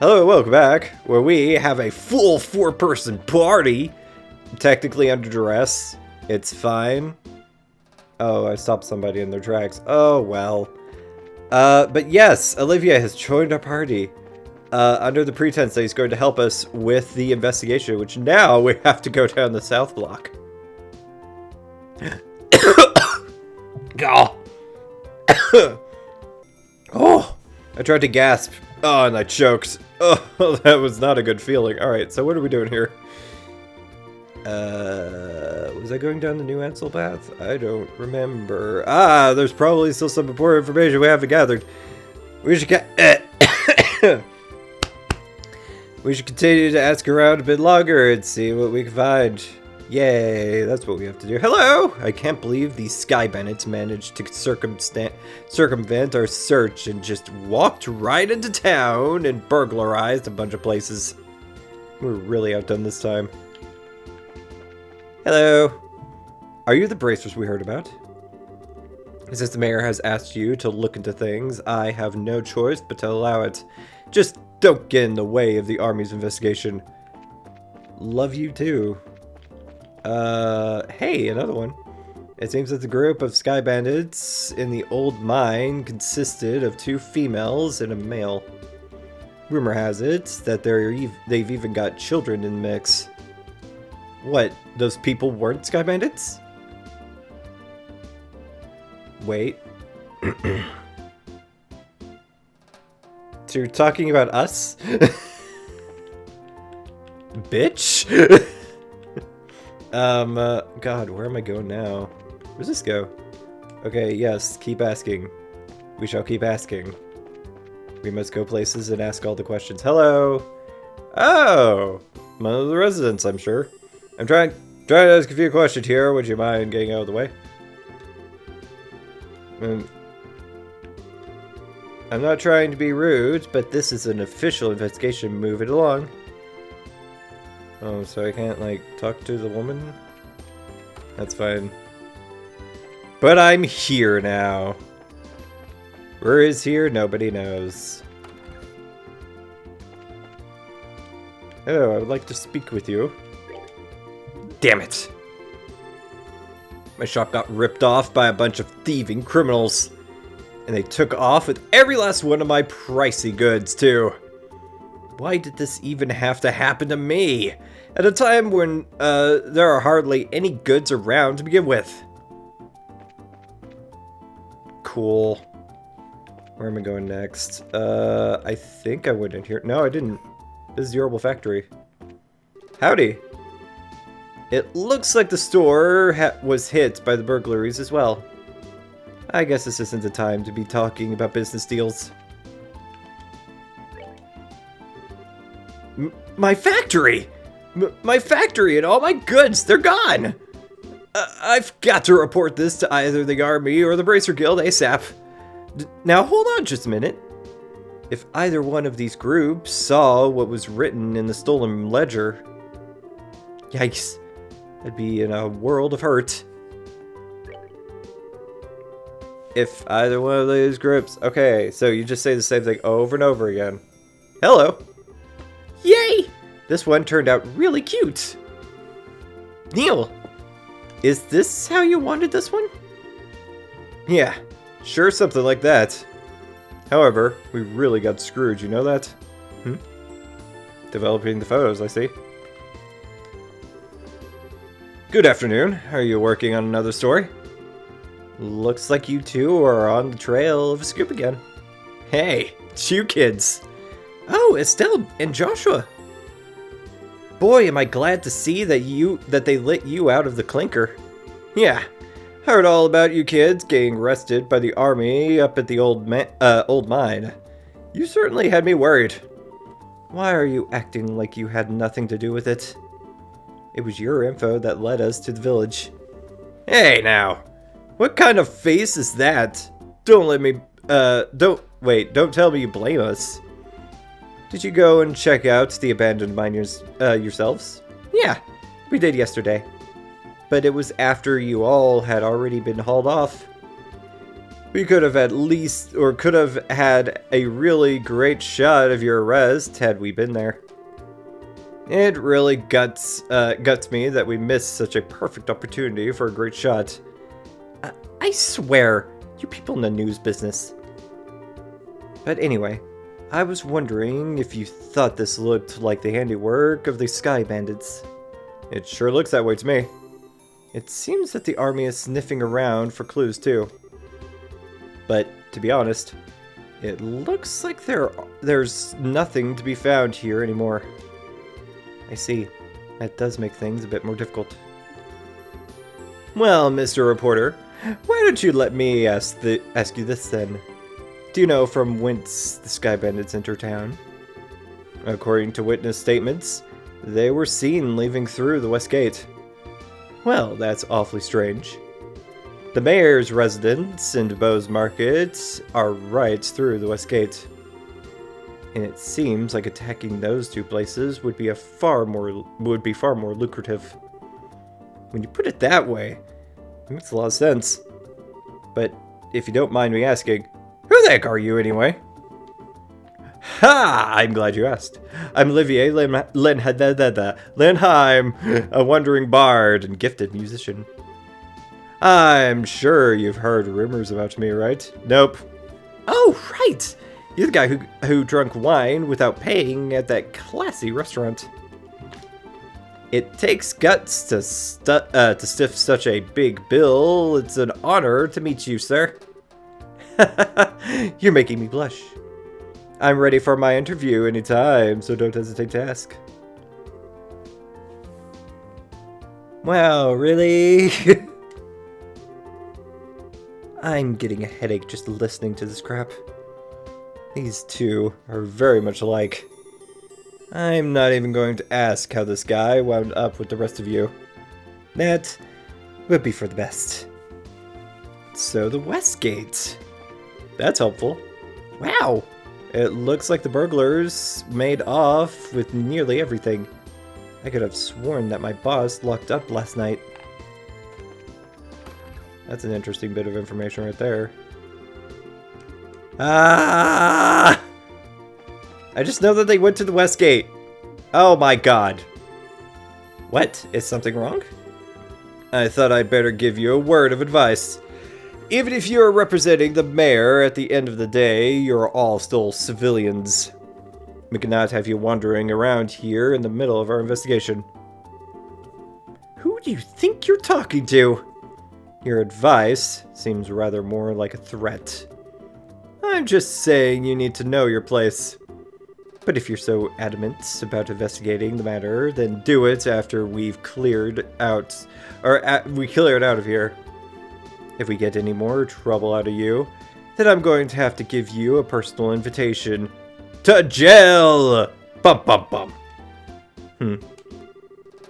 Hello, welcome back, where we have a full 4-person party. Technically under duress. It's fine. Oh, I stopped somebody in their tracks. Oh, well. But yes, Olivia has joined our party. Under the pretense that he's going to help us with the investigation, which now we have to go down the south block. Oh, I tried to gasp. Oh, and I choked. Oh, that was not a good feeling. Alright, so what are we doing here? Was I going down the New Ansel path? I don't remember. Ah, there's probably still some important information we haven't gathered. We should we should continue to ask around a bit longer and see what we can find. Yay, that's what we have to do. Hello! I can't believe these Sky Bandits managed to circumvent our search and just walked right into town and burglarized a bunch of places. We're really outdone this time. Hello. Are you the bracers we heard about? Since the mayor has asked you to look into things, I have no choice but to allow it. Just don't get in the way of the army's investigation. Love you too. Hey, another one. It seems that the group of Sky Bandits in the old mine consisted of 2 females and a male. Rumor has it that they've even got children in the mix. What, those people weren't Sky Bandits? Wait. So you're talking about us? Bitch? God, where am I going now? Where's this go? Okay, yes, keep asking. We shall keep asking. We must go places and ask all the questions. Hello! Oh! One of the residents, I'm sure. I'm trying to ask a few questions here. Would you mind getting out of the way? I'm not trying to be rude, but this is an official investigation. Move it along. Oh, so I can't, like, talk to the woman? That's fine. But I'm here now. Where is here? Nobody knows. Hello, I would like to speak with you. Damn it! My shop got ripped off by a bunch of thieving criminals. And they took off with every last one of my pricey goods, too. Why did this even have to happen to me? At a time when there are hardly any goods around to begin with. Cool. Where am I going next? I think I went in here. No, I didn't. This is the Horrible Factory. Howdy. It looks like the store was hit by the burglaries as well. I guess this isn't the time to be talking about business deals. My factory! My factory and all my goods, they're gone! I've got to report this to either the army or the Bracer Guild ASAP. Now hold on just a minute. If either one of these groups saw what was written in the stolen ledger, yikes, I'd be in a world of hurt. If either one of these groups... Okay, so you just say the same thing over and over again. Hello! Yay! This one turned out really cute. Neil, is this how you wanted this one? Yeah, sure, something like that. However, we really got screwed, you know that? Developing the photos, I see. Good afternoon. Are you working on another story? Looks like you two are on the trail of a scoop again. Hey, it's you kids. Oh, Estelle and Joshua. Boy, am I glad to see that they let you out of the clinker. Yeah, heard all about you kids getting arrested by the army up at the old mine. You certainly had me worried. Why are you acting like you had nothing to do with it? It was your info that led us to the village. Hey now, what kind of face is that? Don't tell me you blame us. Did you go and check out the abandoned mine yourselves? Yeah, we did yesterday. But it was after you all had already been hauled off. We could have at least, or could have had a really great shot of your arrest had we been there. It really guts me that we missed such a perfect opportunity for a great shot. I swear, you people in the news business. But anyway, I was wondering if you thought this looked like the handiwork of the Sky Bandits. It sure looks that way to me. It seems that the army is sniffing around for clues too. But to be honest, it looks like there's nothing to be found here anymore. I see. That does make things a bit more difficult. Well, Mr. Reporter, why don't you let me ask you this then? Do you know from whence the Sky Bandits enter town? According to witness statements, they were seen leaving through the West Gate. Well, that's awfully strange. The mayor's residence and Bose Market are right through the West Gate. And it seems like attacking those two places would be far more lucrative. When you put it that way, it makes a lot of sense. But if you don't mind me asking, who the heck are you anyway? Ha! I'm glad you asked. I'm Olivier Lenheim, a wandering bard and gifted musician. I'm sure you've heard rumors about me, right? Nope. Oh, right! You're the guy who drank wine without paying at that classy restaurant. It takes guts to stiff such a big bill. It's an honor to meet you, sir. You're making me blush. I'm ready for my interview anytime, so don't hesitate to ask. Wow, really? I'm getting a headache just listening to this crap. These two are very much alike. I'm not even going to ask how this guy wound up with the rest of you. That would be for the best. So the West Gate. That's helpful. Wow! It looks like the burglars made off with nearly everything. I could have sworn that my boss locked up last night. That's an interesting bit of information right there. Ah! I just know that they went to the West Gate. Oh my god. What? Is something wrong? I thought I'd better give you a word of advice. Even if you're representing the mayor, at the end of the day, you're all still civilians. We cannot have you wandering around here in the middle of our investigation. Who do you think you're talking to? Your advice seems rather more like a threat. I'm just saying you need to know your place. But if you're so adamant about investigating the matter, then do it after we've cleared out, we clear it out of here. If we get any more trouble out of you, then I'm going to have to give you a personal invitation to jail. Bum bum bum.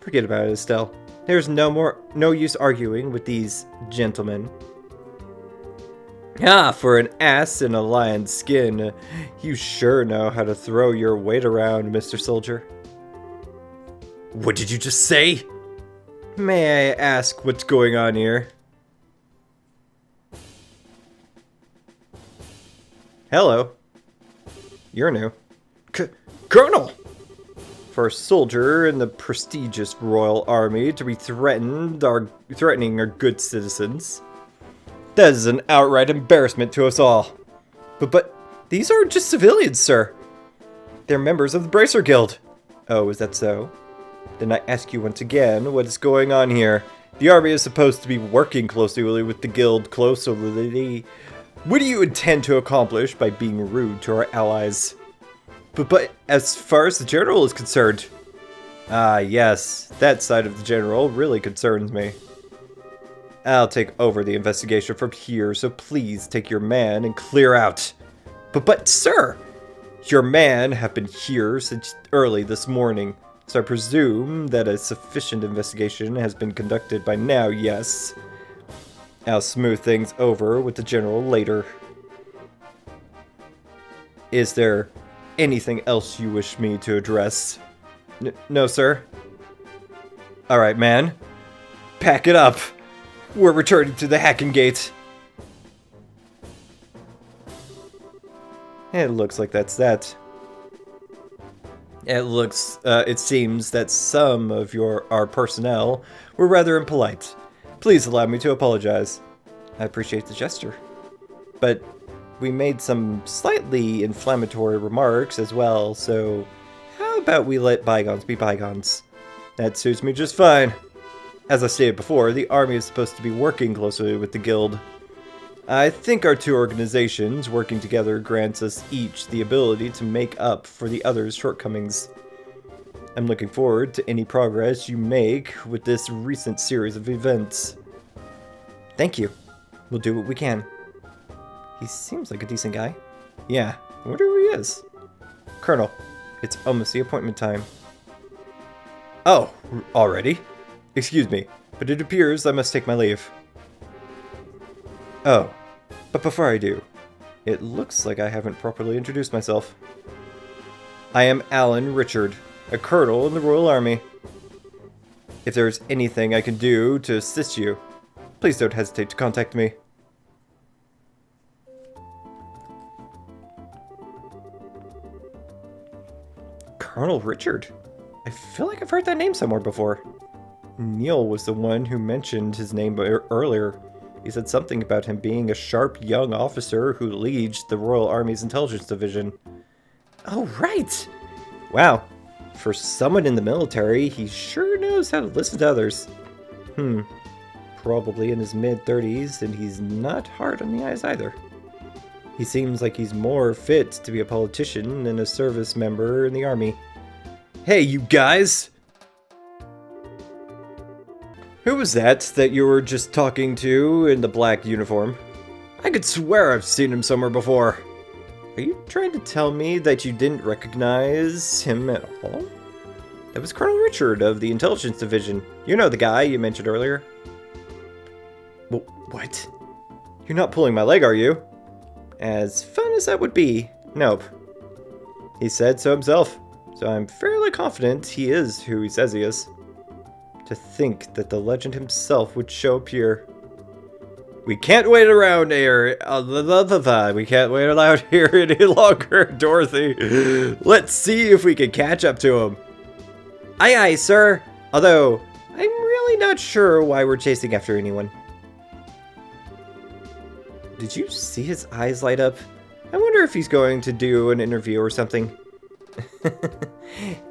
Forget about it, Estelle. There's no use arguing with these gentlemen. Ah, for an ass in a lion's skin, you sure know how to throw your weight around, Mr. Soldier. What did you just say? May I ask what's going on here? Hello. You're new. Colonel! For a soldier in the prestigious Royal Army to be threatening our good citizens. That is an outright embarrassment to us all. But these aren't just civilians, sir. They're members of the Bracer Guild. Oh, is that so? Then I ask you once again, what is going on here? The army is supposed to be working closely with the guild closely. What do you intend to accomplish by being rude to our allies? But as far as the general is concerned... Ah, yes, that side of the general really concerns me. I'll take over the investigation from here, so please take your man and clear out. But sir, your man have been here since early this morning, so I presume that a sufficient investigation has been conducted by now, yes? I'll smooth things over with the general later. Is there anything else you wish me to address? No, sir. Alright, man. Pack it up. We're returning to the Hacking Gate. It looks like that's that. It seems that some of our personnel were rather impolite. Please allow me to apologize. I appreciate the gesture. But we made some slightly inflammatory remarks as well, so how about we let bygones be bygones? That suits me just fine. As I stated before, the army is supposed to be working closely with the guild. I think our two organizations working together grants us each the ability to make up for the other's shortcomings. I'm looking forward to any progress you make with this recent series of events. Thank you. We'll do what we can. He seems like a decent guy. Yeah, I wonder who he is. Colonel, it's almost the appointment time. Oh, already? Excuse me, but it appears I must take my leave. Oh, but before I do, it looks like I haven't properly introduced myself. I am Alan Richard, a colonel in the Royal Army. If there's anything I can do to assist you, please don't hesitate to contact me. Colonel Richard? I feel like I've heard that name somewhere before. Neil was the one who mentioned his name earlier. He said something about him being a sharp young officer who leads the Royal Army's intelligence division. Oh, right! Wow. For someone in the military, he sure knows how to listen to others. Probably in his mid-30s, and he's not hard on the eyes either. He seems like he's more fit to be a politician than a service member in the army. Hey, you guys! Who was that you were just talking to in the black uniform? I could swear I've seen him somewhere before. Are you trying to tell me that you didn't recognize him at all? That was Colonel Richard of the Intelligence Division. You know the guy you mentioned earlier. Well, what? You're not pulling my leg, are you? As fun as that would be, nope. He said so himself, so I'm fairly confident he is who he says he is. To think that the legend himself would show up here. We can't wait around here. We can't wait around here any longer, Dorothy. Let's see if we can catch up to him. Aye, aye, sir. Although, I'm really not sure why we're chasing after anyone. Did you see his eyes light up? I wonder if he's going to do an interview or something.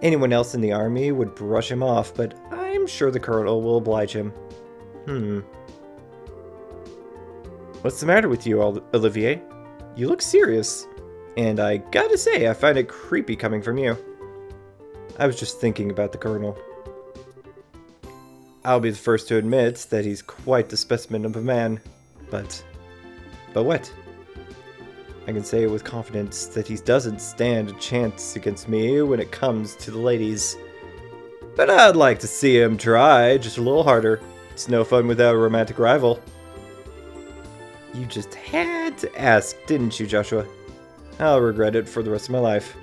Anyone else in the army would brush him off, but I'm sure the colonel will oblige him. What's the matter with you, Olivier? You look serious. And I gotta say, I find it creepy coming from you. I was just thinking about the colonel. I'll be the first to admit that he's quite the specimen of a man. But what? I can say with confidence that he doesn't stand a chance against me when it comes to the ladies. But I'd like to see him try just a little harder. It's no fun without a romantic rival. You just had to ask, didn't you, Joshua? I'll regret it for the rest of my life.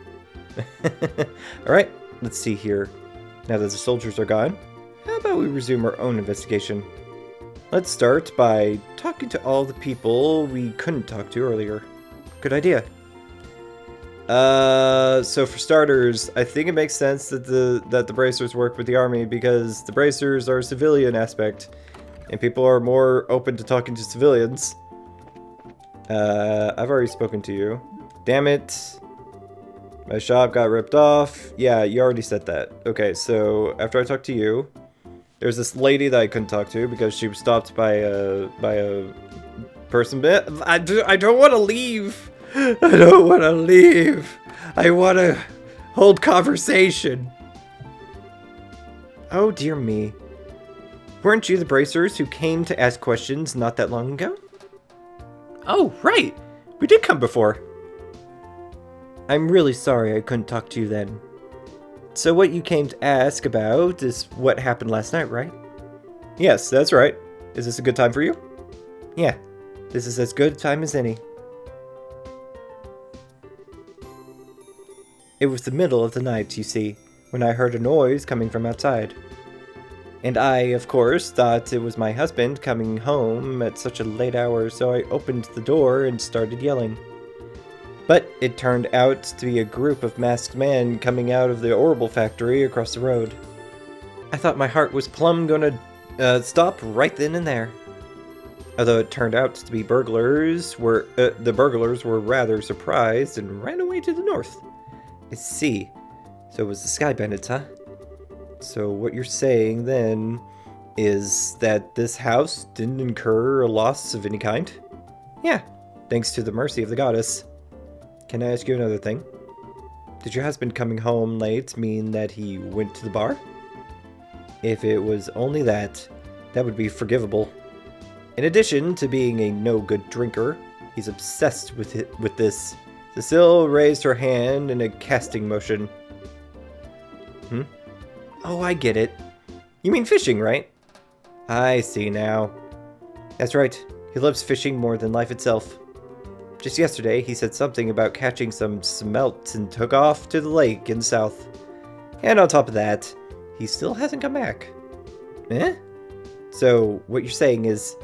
Alright, let's see here. Now that the soldiers are gone, how about we resume our own investigation? Let's start by talking to all the people we couldn't talk to earlier. Good idea. So for starters, I think it makes sense that the bracers work with the army because the bracers are a civilian aspect, and people are more open to talking to civilians. I've already spoken to you. Damn it. My shop got ripped off. Yeah, you already said that. Okay, so after I talked to you, there's this lady that I couldn't talk to because she was stopped by a person. I don't want to leave. I don't want to leave. I want to hold conversation. Oh, dear me. Weren't you the bracers who came to ask questions not that long ago? Oh, right. We did come before. I'm really sorry I couldn't talk to you then. So what you came to ask about is what happened last night, right? Yes, that's right. Is this a good time for you? Yeah, this is as good a time as any. It was the middle of the night, you see, when I heard a noise coming from outside. And I, of course, thought it was my husband coming home at such a late hour, so I opened the door and started yelling. But it turned out to be a group of masked men coming out of the Orbital factory across the road. I thought my heart was plumb gonna stop right then and there. Although it turned out to be the burglars were rather surprised and ran away to the north. I see. So it was the Sky Bandits, huh? So what you're saying then is that this house didn't incur a loss of any kind? Yeah, thanks to the mercy of the goddess. Can I ask you another thing? Did your husband coming home late mean that he went to the bar? If it was only that, that would be forgivable. In addition to being a no-good drinker, he's obsessed with this. Cecile raised her hand in a casting motion. Oh, I get it. You mean fishing, right? I see now. That's right. He loves fishing more than life itself. Just yesterday, he said something about catching some smelt and took off to the lake in the south. And on top of that, he still hasn't come back. Eh? So, what you're saying is,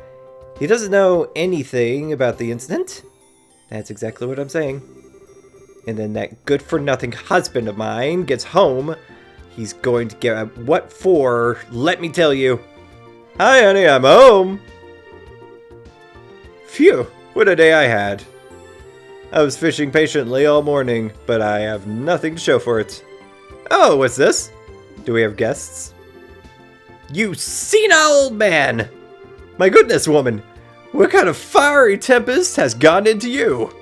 he doesn't know anything about the incident? That's exactly what I'm saying. And then that good-for-nothing husband of mine gets home, he's going to get what for, let me tell you. Hi, honey, I'm home. Phew, what a day I had. I was fishing patiently all morning, but I have nothing to show for it. Oh, what's this? Do we have guests? You senile old man! My goodness, woman! What kind of fiery tempest has gone into you?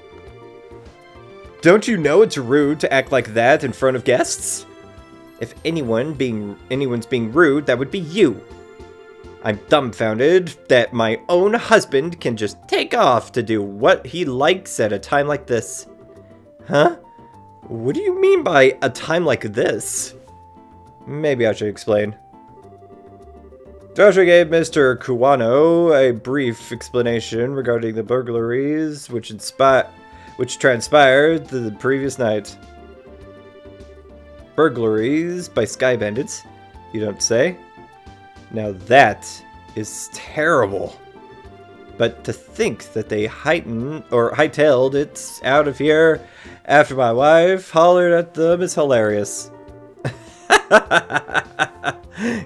Don't you know it's rude to act like that in front of guests? If anyone's being rude, that would be you. I'm dumbfounded that my own husband can just take off to do what he likes at a time like this. Huh? What do you mean by a time like this? Maybe I should explain. Joshua gave Mr. Kuwano a brief explanation regarding the burglaries which transpired the previous night. Burglaries by Sky Bandits, you don't say? Now that is terrible. But to think that they hightailed it out of here after my wife hollered at them is hilarious.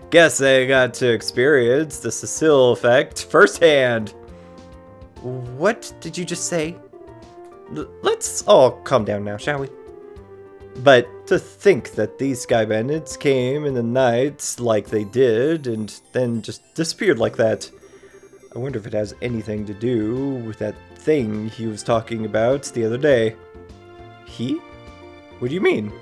Guess I got to experience the Cecile effect firsthand. What did you just say? Let's all calm down now, shall we? But to think that these Sky Bandits came in the night like they did and then just disappeared like that. I wonder if it has anything to do with that thing he was talking about the other day. He? What do you mean?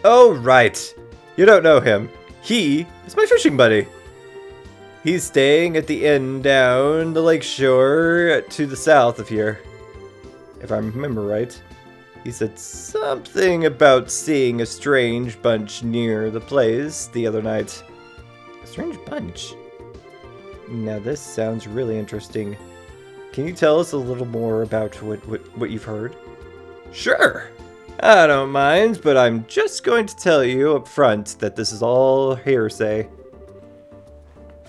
Oh, right. You don't know him. He is my fishing buddy. He's staying at the inn down the lakeshore to the south of here. If I remember right. He said something about seeing a strange bunch near the place the other night. A strange bunch? Now this sounds really interesting. Can you tell us a little more about what you've heard? Sure! I don't mind, but I'm just going to tell you up front that this is all hearsay.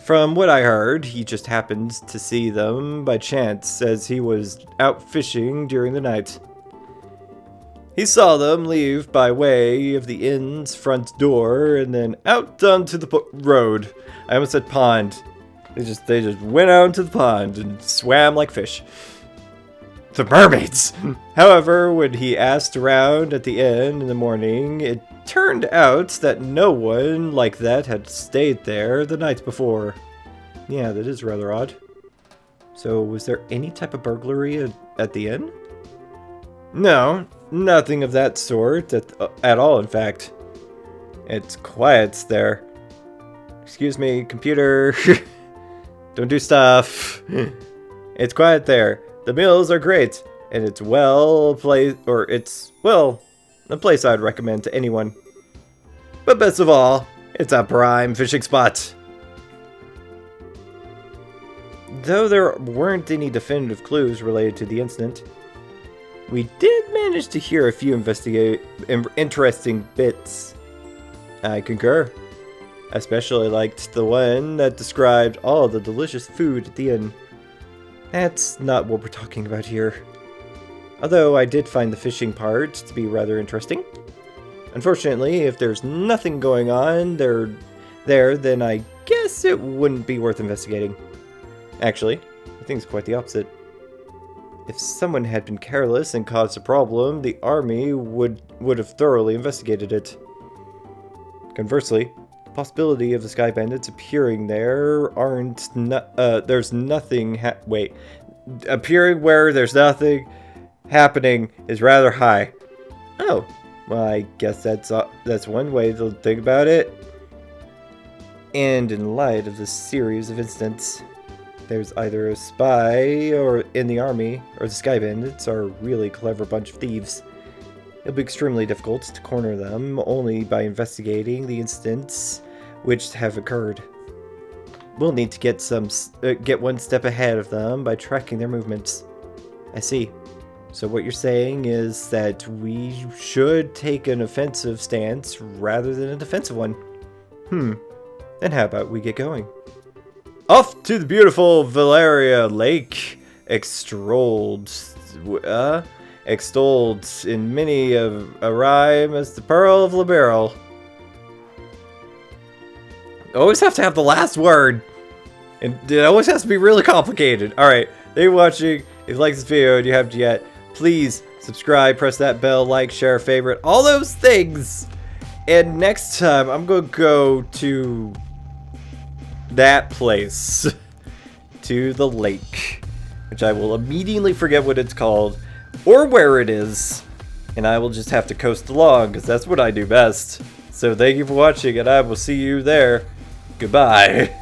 From what I heard, he just happened to see them by chance as he was out fishing during the night. He saw them leave by way of the inn's front door and then out onto the road. I almost said pond. They just went out to the pond and swam like fish. The mermaids! However, when he asked around at the inn in the morning, it turned out that no one like that had stayed there the night before. Yeah, that is rather odd. So, was there any type of burglary at the inn? No, nothing of that sort at all, in fact. It's quiet there. Excuse me, computer. Don't do stuff. It's quiet there. The meals are great, and it's a place I'd recommend to anyone. But best of all, it's a prime fishing spot. Though there weren't any definitive clues related to the incident, we did manage to hear a few interesting bits. I concur. I especially liked the one that described all the delicious food at the inn. That's not what we're talking about here. Although I did find the fishing part to be rather interesting. Unfortunately, if there's nothing going on there, then I guess it wouldn't be worth investigating. Actually, I think it's quite the opposite. If someone had been careless and caused a problem, the army would have thoroughly investigated it. Conversely, the possibility of the Sky Bandits appearing there there's nothing appearing where there's nothing happening is rather high. Oh, well, I guess that's one way to think about it. And in light of this series of incidents, there's either a spy or in the army, or the Sky Bandits are a really clever bunch of thieves. It'll be extremely difficult to corner them only by investigating the incidents which have occurred. We'll need to get one step ahead of them by tracking their movements. I see. So what you're saying is that we should take an offensive stance rather than a defensive one. Then how about we get going? Off to the beautiful Valeria Lake, extolled in many of a rhyme as the Pearl of Liberal. Always have to have the last word. And it always has to be really complicated. Alright, thank you for watching. If you like this video and you haven't yet, please subscribe, press that bell, like, share, favorite, all those things. And next time, I'm going to go to that place, to the lake, which I will immediately forget what it's called or where it is, and I will just have to coast along because that's what I do best. So thank you for watching, and I will see you there. Goodbye.